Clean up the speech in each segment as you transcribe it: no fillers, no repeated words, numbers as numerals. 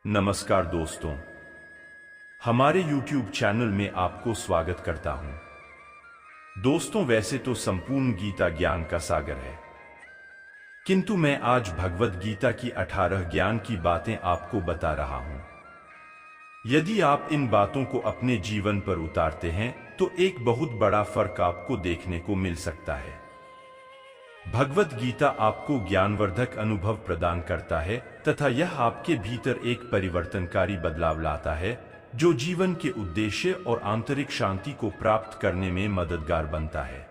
नमस्कार दोस्तों, हमारे YouTube चैनल में आपको स्वागत करता हूं। दोस्तों, वैसे तो संपूर्ण गीता ज्ञान का सागर है, किंतु मैं आज भगवद गीता की 18 ज्ञान की बातें आपको बता रहा हूं। यदि आप इन बातों को अपने जीवन पर उतारते हैं तो एक बहुत बड़ा फर्क आपको देखने को मिल सकता है। भगवद गीता आपको ज्ञानवर्धक अनुभव प्रदान करता है तथा यह आपके भीतर एक परिवर्तनकारी बदलाव लाता है जो जीवन के उद्देश्य और आंतरिक शांति को प्राप्त करने में मददगार बनता है।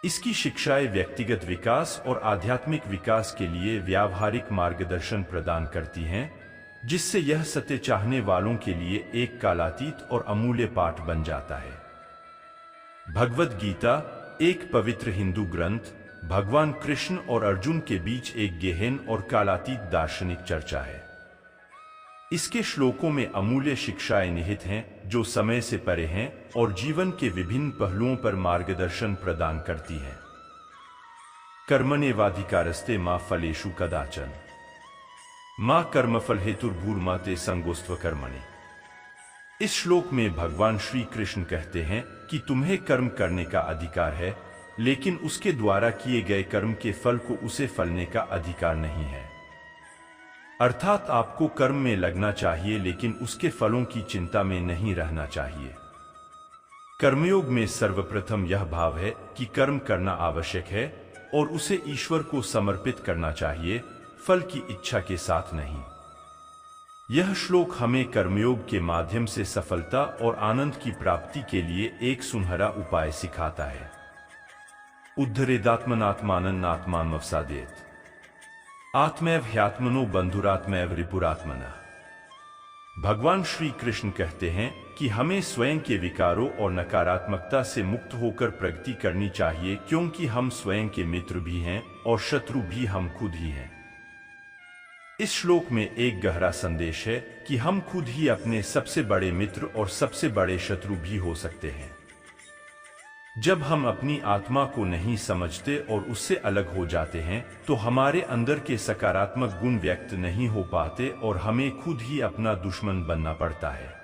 इसकी शिक्षाएं व्यक्तिगत विकास और आध्यात्मिक विकास के लिए व्यावहारिक मार्गदर्शन प्रदान करती हैं, जिससे यह सत्य चाहने वालों के लिए एक कालातीत और अमूल्य पाठ बन जाता है। भगवद गीता एक पवित्र हिंदू ग्रंथ भगवान कृष्ण और अर्जुन के बीच एक गहन और कालातीत दार्शनिक चर्चा है। इसके श्लोकों में अमूल्य शिक्षाएं निहित हैं जो समय से परे हैं और जीवन के विभिन्न पहलुओं पर मार्गदर्शन प्रदान करती हैं। कर्मण्येवाधिकारस्ते मा फलेषु कदाचन मा कर्मफल हेतुर्भूर्मा ते संगोस्त्व कर्मणि। इस श्लोक में भगवान श्री कृष्ण कहते हैं कि तुम्हें कर्म करने का अधिकार है, लेकिन उसके द्वारा किए गए कर्म के फल को उसे फलने का अधिकार नहीं है। अर्थात आपको कर्म में लगना चाहिए, लेकिन उसके फलों की चिंता में नहीं रहना चाहिए। कर्मयोग में सर्वप्रथम यह भाव है कि कर्म करना आवश्यक है और उसे ईश्वर को समर्पित करना चाहिए, फल की इच्छा के साथ नहीं। यह श्लोक हमें कर्मयोग के माध्यम से सफलता और आनंद की प्राप्ति के लिए एक सुनहरा उपाय सिखाता है। उद्धरेदात्मनात्मानन्नात्मानमवसादेत आत्मैव ह्यात्मनो बंधुरात्मैव रिपुरात्मनः। भगवान श्री कृष्ण कहते हैं कि हमें स्वयं के विकारों और नकारात्मकता से मुक्त होकर प्रगति करनी चाहिए, क्योंकि हम स्वयं के मित्र भी हैं और शत्रु भी हम खुद ही हैं। इस श्लोक में एक गहरा संदेश है कि हम खुद ही अपने सबसे बड़े मित्र और सबसे बड़े शत्रु भी हो सकते हैं। जब हम अपनी आत्मा को नहीं समझते और उससे अलग हो जाते हैं तो हमारे अंदर के सकारात्मक गुण व्यक्त नहीं हो पाते और हमें खुद ही अपना दुश्मन बनना पड़ता है।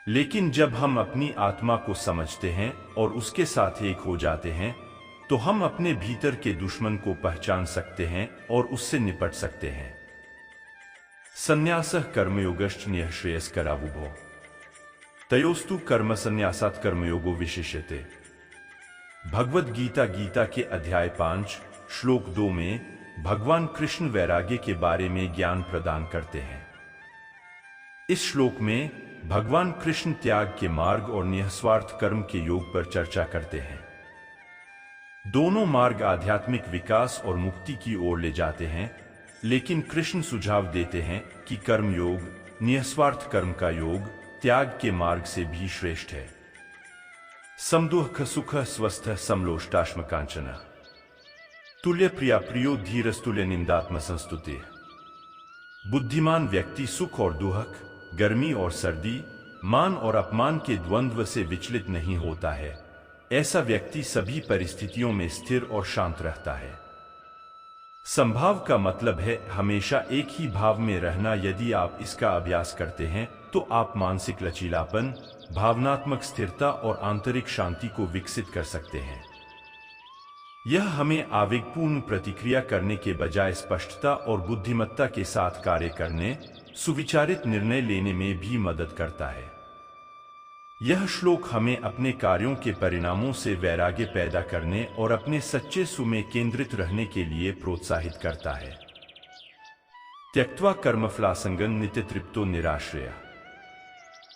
लेकिन जब हम अपनी आत्मा को समझते हैं और उसके साथ एक हो जाते हैं तो हम अपने भीतर के दुश्मन को पहचान सकते हैं और उससे निपट सकते हैं। संन्यासः कर्मयोगश्च निःश्रेयस्करावुभो तयोस्तु कर्म संन्यासात् कर्मयोगो विशिष्यते। भगवद गीता गीता के अध्याय 5 श्लोक 2 में भगवान कृष्ण वैराग्य के बारे में ज्ञान प्रदान करते हैं। इस श्लोक में भगवान कृष्ण त्याग के मार्ग और निःस्वार्थ कर्म के योग पर चर्चा करते हैं। दोनों मार्ग आध्यात्मिक विकास और मुक्ति की ओर ले जाते हैं, लेकिन कृष्ण सुझाव देते हैं कि कर्म योग, निःस्वार्थ कर्म का योग, त्याग के मार्ग से भी श्रेष्ठ है। समदुःख सुख स्वस्थ समलोष्टाश्म कांचन तुल्य प्रिया प्रियो धीरस्तुल्य निंदात्म संस्तुति। बुद्धिमान व्यक्ति सुख और दुख, गर्मी और सर्दी, मान और अपमान के द्वंद्व से विचलित नहीं होता है। ऐसा व्यक्ति सभी परिस्थितियों में स्थिर और शांत रहता है। संभाव का मतलब है हमेशा एक ही भाव में रहना। यदि आप इसका अभ्यास करते हैं तो आप मानसिक लचीलापन, भावनात्मक स्थिरता और आंतरिक शांति को विकसित कर सकते हैं। यह हमें आवेगपूर्ण प्रतिक्रिया करने के बजाय स्पष्टता और बुद्धिमत्ता के साथ कार्य करने, सुविचारित निर्णय लेने में भी मदद करता है। यह श्लोक हमें अपने कार्यों के परिणामों से वैराग्य पैदा करने और अपने सच्चे सु में केंद्रित रहने के लिए प्रोत्साहित करता है। त्यक्त्वा कर्मफलासंगं नित्यतृप्तो निराश्रयः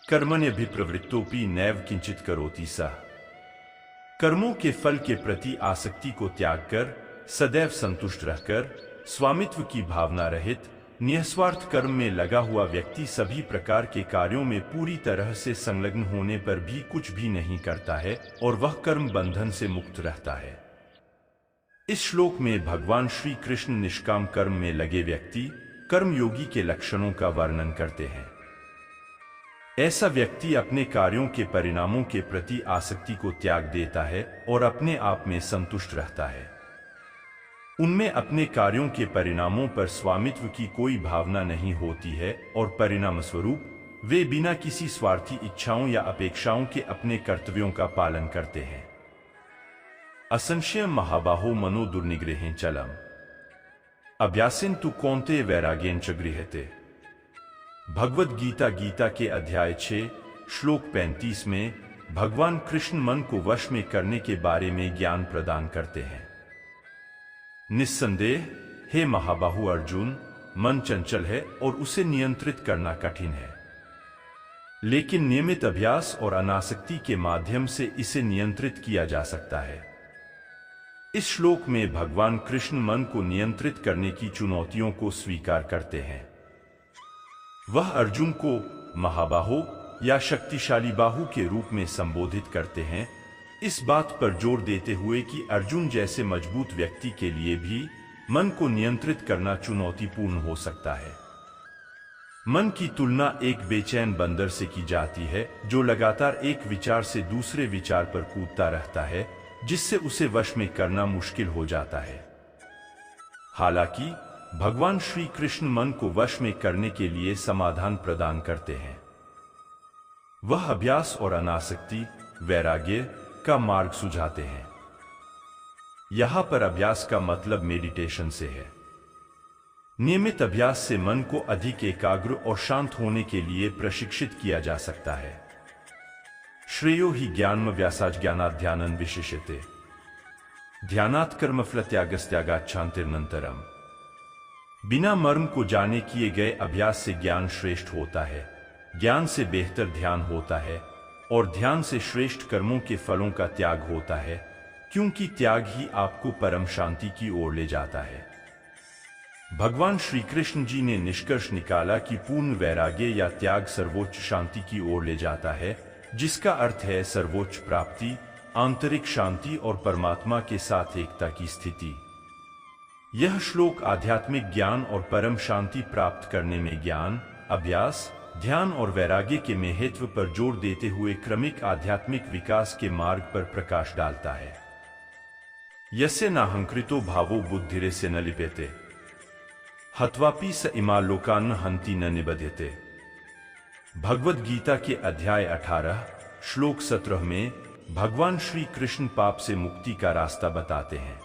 कर्मण्यभिप्रवृत्तोऽपि नैव किंचित करोति सः। कर्मों के फल के प्रति आसक्ति को त्याग कर सदैव संतुष्ट रहकर स्वामित्व की भावना रहित निःस्वार्थ कर्म में लगा हुआ व्यक्ति सभी प्रकार के कार्यों में पूरी तरह से संलग्न होने पर भी कुछ भी नहीं करता है और वह कर्म बंधन से मुक्त रहता है। इस श्लोक में भगवान श्री कृष्ण निष्काम कर्म में लगे व्यक्ति, कर्मयोगी के लक्षणों का वर्णन करते हैं। ऐसा व्यक्ति अपने कार्यों के परिणामों के प्रति आसक्ति को त्याग देता है और अपने आप में संतुष्ट रहता है। उनमें अपने कार्यों के परिणामों पर स्वामित्व की कोई भावना नहीं होती है और परिणाम स्वरूप वे बिना किसी स्वार्थी इच्छाओं या अपेक्षाओं के अपने कर्तव्यों का पालन करते हैं। असंशयं महाबाहो मनो दुर्निग्रहें चलम अभ्यासेन तु कौन्तेय वैराग्येन च गृह्यते। भगवद गीता गीता के अध्याय 6 श्लोक 35 में भगवान कृष्ण मन को वश में करने के बारे में ज्ञान प्रदान करते हैं। निस्संदेह हे महाबाहु अर्जुन, मन चंचल है और उसे नियंत्रित करना कठिन है, लेकिन नियमित अभ्यास और अनासक्ति के माध्यम से इसे नियंत्रित किया जा सकता है। इस श्लोक में भगवान कृष्ण मन को नियंत्रित करने की चुनौतियों को स्वीकार करते हैं। वह अर्जुन को महाबाहो या शक्तिशाली बाहु के रूप में संबोधित करते हैं, इस बात पर जोर देते हुए कि अर्जुन जैसे मजबूत व्यक्ति के लिए भी मन को नियंत्रित करना चुनौतीपूर्ण हो सकता है। मन की तुलना एक बेचैन बंदर से की जाती है जो लगातार एक विचार से दूसरे विचार पर कूदता रहता है, जिससे उसे वश में करना मुश्किल हो जाता है। हालांकि भगवान श्री कृष्ण मन को वश में करने के लिए समाधान प्रदान करते हैं। वह अभ्यास और अनासक्ति वैराग्य का मार्ग सुझाते हैं। यहां पर अभ्यास का मतलब मेडिटेशन से है। नियमित अभ्यास से मन को अधिक एकाग्र और शांत होने के लिए प्रशिक्षित किया जा सकता है। श्रेयो हि ज्ञानम व्यासाच ज्ञानात् ध्यानं विशिष्यते ध्यानात् कर्मफलत्यागस्त्यागाच्छान्तिरनन्तरम्। बिना मर्म को जाने किए गए अभ्यास से ज्ञान श्रेष्ठ होता है, ज्ञान से बेहतर ध्यान होता है और ध्यान से श्रेष्ठ कर्मों के फलों का त्याग होता है, क्योंकि त्याग ही आपको परम शांति की ओर ले जाता है। भगवान श्री कृष्ण जी ने निष्कर्ष निकाला कि पूर्ण वैराग्य या त्याग सर्वोच्च शांति की ओर ले जाता है, जिसका अर्थ है सर्वोच्च प्राप्ति, आंतरिक शांति और परमात्मा के साथ एकता की स्थिति। यह श्लोक आध्यात्मिक ज्ञान और परम शांति प्राप्त करने में ज्ञान, अभ्यास, ध्यान और वैराग्य के महत्व पर जोर देते हुए क्रमिक आध्यात्मिक विकास के मार्ग पर प्रकाश डालता है। यस्य नाहंकृतो भावो बुद्धिरेस्य न लिप्यते हत्वापि स इमा लोकान् हन्ति न निबध्यते। भगवद गीता के अध्याय 18 श्लोक 17 में भगवान श्री कृष्ण पाप से मुक्ति का रास्ता बताते हैं।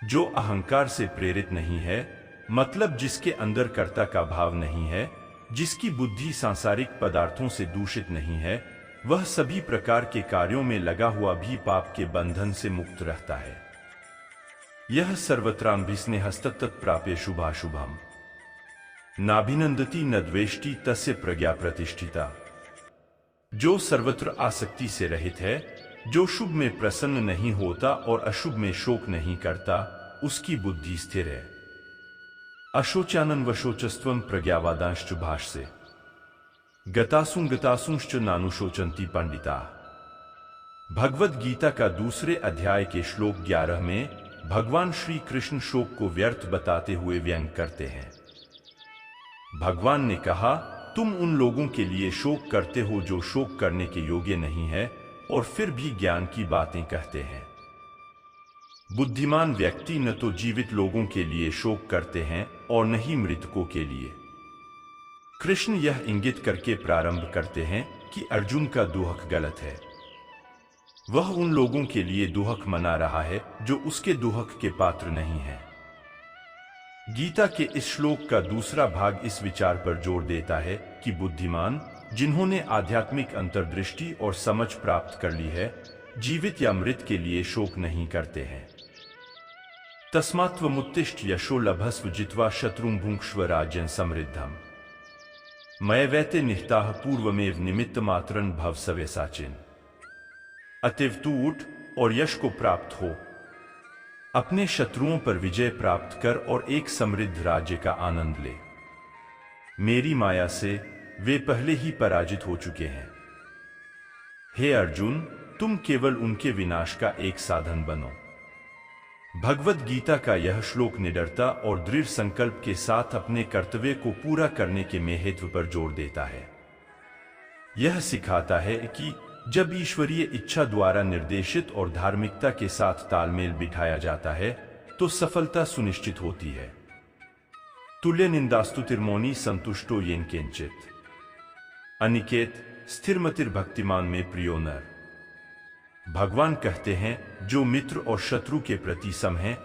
जो अहंकार से प्रेरित नहीं है, मतलब जिसके अंदर कर्ता का भाव नहीं है, जिसकी बुद्धि सांसारिक पदार्थों से दूषित नहीं है, वह सभी प्रकार के कार्यों में लगा हुआ भी पाप के बंधन से मुक्त रहता है। यह सर्वत्रांभिस्नेहस्तत् प्राप्य शुभाशुभम नाभिनंदति न द्वेष्टि तस्य प्रज्ञा प्रतिष्ठिता। जो सर्वत्र आसक्ति से रहित है, जो शुभ में प्रसन्न नहीं होता और अशुभ में शोक नहीं करता, उसकी बुद्धि स्थिर है। अशोचानन वशोचस्त्वं प्रज्ञावादांश्च भाष्ये गतासुंश्च नानुशोचन्ति पंडिता। भगवद गीता का दूसरे अध्याय के श्लोक 11 में भगवान श्री कृष्ण शोक को व्यर्थ बताते हुए व्यंग करते हैं। भगवान ने कहा, तुम उन लोगों के लिए शोक करते हो जो शोक करने के योग्य नहीं है और फिर भी ज्ञान की बातें कहते हैं। बुद्धिमान व्यक्ति न तो जीवित लोगों के लिए शोक करते हैं और न ही मृतकों के लिए। कृष्ण यह इंगित करके प्रारंभ करते हैं कि अर्जुन का दुहक गलत है। वह उन लोगों के लिए दुहक मना रहा है जो उसके दुहक के पात्र नहीं है। गीता के इस श्लोक का दूसरा भाग इस विचार पर जोर देता है कि बुद्धिमान, जिन्होंने आध्यात्मिक अंतर्दृष्टि और समझ प्राप्त कर ली है, जीवित या मृत के लिए शोक नहीं करते हैं। तस्मात्त्वमुत्तिष्ठ यशो लभस्व जित्वा शत्रुं भुङ्क्ष्व राज्यं समृद्धम् मयैवेते निहिताः पूर्वमेव निमित्त मात्रं भव सव्यसाचिन्। अतएव तू उठ और यश को प्राप्त हो, अपने शत्रुओं पर विजय प्राप्त कर और एक समृद्ध राज्य का आनंद ले। मेरी माया से वे पहले ही पराजित हो चुके हैं। हे अर्जुन, तुम केवल उनके विनाश का एक साधन बनो। भगवद गीता का यह श्लोक निडरता और दृढ़ संकल्प के साथ अपने कर्तव्य को पूरा करने के महत्व पर जोर देता है। यह सिखाता है कि जब ईश्वरीय इच्छा द्वारा निर्देशित और धार्मिकता के साथ तालमेल बिठाया जाता है, तो सफलता सुनिश्चित होती है। तुल्य निंदास्तु तिर्मौनी संतुष्टो येन किंचित। अनिकेत स्थिरमतिर भक्तिमान में प्रियो नर। भगवान कहते हैं, जो मित्र और शत्रु के प्रति सम हैं,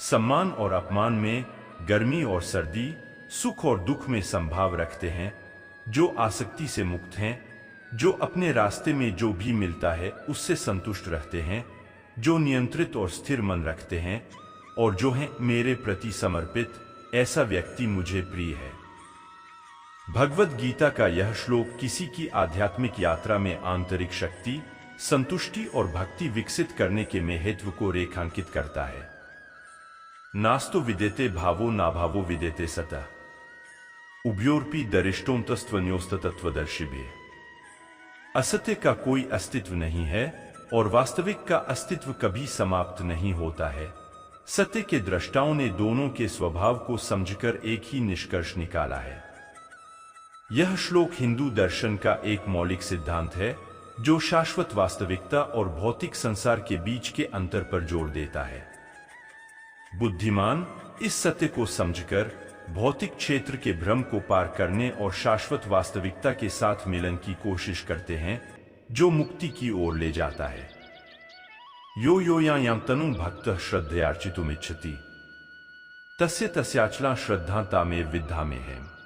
सम्मान और अपमान में, गर्मी और सर्दी, सुख और दुख में संभाव रखते हैं, जो आसक्ति से मुक्त हैं, जो अपने रास्ते में जो भी मिलता है उससे संतुष्ट रहते हैं, जो नियंत्रित और स्थिर मन रखते हैं और जो हैं मेरे प्रति समर्पित, ऐसा व्यक्ति मुझे प्रिय है। भगवद गीता का यह श्लोक किसी की आध्यात्मिक यात्रा में आंतरिक शक्ति, संतुष्टि और भक्ति विकसित करने के महत्व को रेखांकित करता है। नास्तो विदेते भावो नाभावो विदेते सतः उभयोरपि दरिष्टोन्तस्त्वन्योस्तत्वदर्शिभ्य। असत्य का कोई अस्तित्व नहीं है और वास्तविक का अस्तित्व कभी समाप्त नहीं होता है। सत्य के दृष्टाओं ने दोनों के स्वभाव को समझकर एक ही निष्कर्ष निकाला है। यह श्लोक हिंदू दर्शन का एक मौलिक सिद्धांत है, जो शाश्वत वास्तविकता और भौतिक संसार के बीच के अंतर पर जोर देता है। बुद्धिमान इस सत्य को समझकर भौतिक क्षेत्र के भ्रम को पार करने और शाश्वत वास्तविकता के साथ मिलन की कोशिश करते हैं, जो मुक्ति की ओर ले जाता है। यो यो यां तनु भक्तः श्रद्धयार्चितुमिच्छति तस्य तस्याचला श्रद्धा तामे विद्धा में है।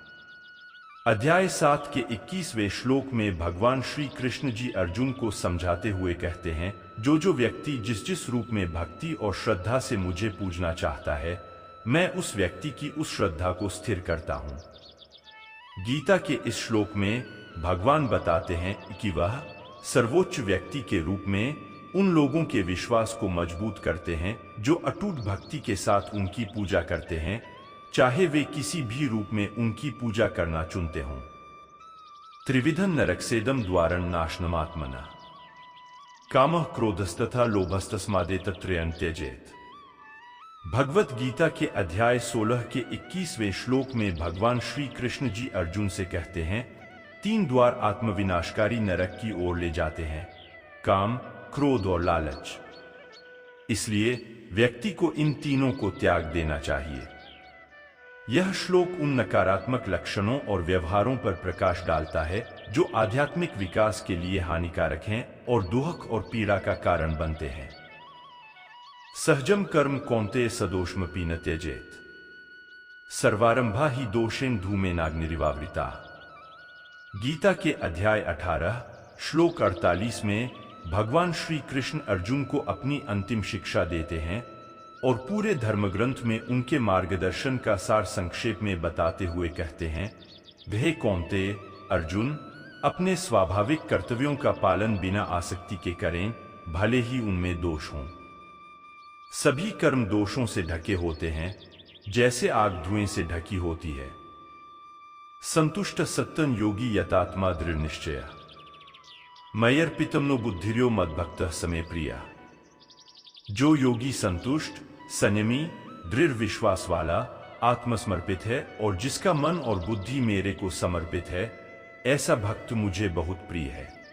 अध्याय 7 के 21वें श्लोक में भगवान श्री कृष्ण जी अर्जुन को समझाते हुए कहते हैं, जो व्यक्ति जिस रूप में भक्ति और श्रद्धा से मुझे पूजना चाहता है, मैं उस व्यक्ति की उस श्रद्धा को स्थिर करता हूं। गीता के इस श्लोक में भगवान बताते हैं कि वह सर्वोच्च व्यक्ति के रूप में उन लोगों के विश्वास को मजबूत करते हैं जो अटूट भक्ति के साथ उनकी पूजा करते हैं, चाहे वे किसी भी रूप में उनकी पूजा करना चुनते हों। त्रिविधं नरकसेदं द्वारं नाशनमात्मनः कामः क्रोधस्तथा लोभस्तस्मादेतत्त्रयं त्यजेत। भगवत गीता के अध्याय 16 के 21वें श्लोक में भगवान श्री कृष्ण जी अर्जुन से कहते हैं, 3 द्वार आत्मविनाशकारी नरक की ओर ले जाते हैं, काम, क्रोध और लालच। इसलिए व्यक्ति को इन तीनों को त्याग देना चाहिए। यह श्लोक उन नकारात्मक लक्षणों और व्यवहारों पर प्रकाश डालता है जो आध्यात्मिक विकास के लिए हानिकारक हैं और दुख और पीड़ा का कारण बनते हैं। सहजम कर्म कौन्तेय सदोषमपि न त्यजेत सर्वारंभा ही दोषेन धूमेनाग्निरिवावृता। गीता के अध्याय 18 श्लोक 48 में भगवान श्री कृष्ण अर्जुन को अपनी अंतिम शिक्षा देते हैं और पूरे धर्मग्रंथ में उनके मार्गदर्शन का सार संक्षेप में बताते हुए कहते हैं, हे कौन्तेय अर्जुन, अपने स्वाभाविक कर्तव्यों का पालन बिना आसक्ति के करें, भले ही उनमें दोष हों। सभी कर्म दोषों से ढके होते हैं, जैसे आग धुएं से ढकी होती है। संतुष्ट सत्तन योगी यतात्मा दृढ़ निश्चय मयर्पितम नो बुद्धिर्यो मद्भक्तः समे प्रिया। जो योगी संतुष्ट, संयमी, दृढ़ विश्वास वाला, आत्मसमर्पित है और जिसका मन और बुद्धि मेरे को समर्पित है, ऐसा भक्त मुझे बहुत प्रिय है।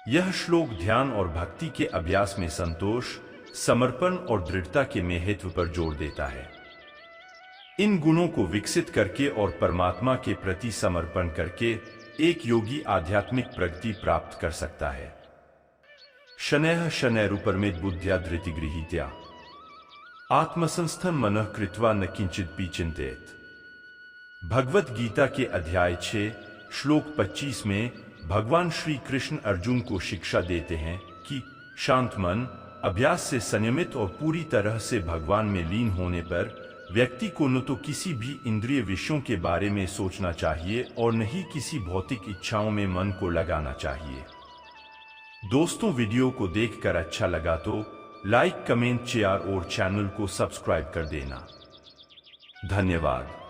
यह श्लोक ध्यान और भक्ति के अभ्यास में संतोष, समर्पण और दृढ़ता के महत्व पर जोर देता है। इन गुणों को विकसित करके और परमात्मा के प्रति समर्पण करके एक योगी आध्यात्मिक प्रगति प्राप्त कर सकता है। शनैः शनैरुपरमेत बुद्ध्या धृतिगृहीत्या आत्मसंस्थं मनः कृत्वा न किंचिदपि चिंतेत। भगवत गीता के अध्याय 6 श्लोक 25 में भगवान श्री कृष्ण अर्जुन को शिक्षा देते हैं कि शांत मन, अभ्यास से संयमित और पूरी तरह से भगवान में लीन होने पर व्यक्ति को न तो किसी भी इंद्रिय विषयों के बारे में सोचना चाहिए और न ही किसी भौतिक इच्छाओं में मन को लगाना चाहिए। दोस्तों, वीडियो को देखकर अच्छा लगा तो लाइक, कमेंट, शेयर और चैनल को सब्सक्राइब कर देना। धन्यवाद।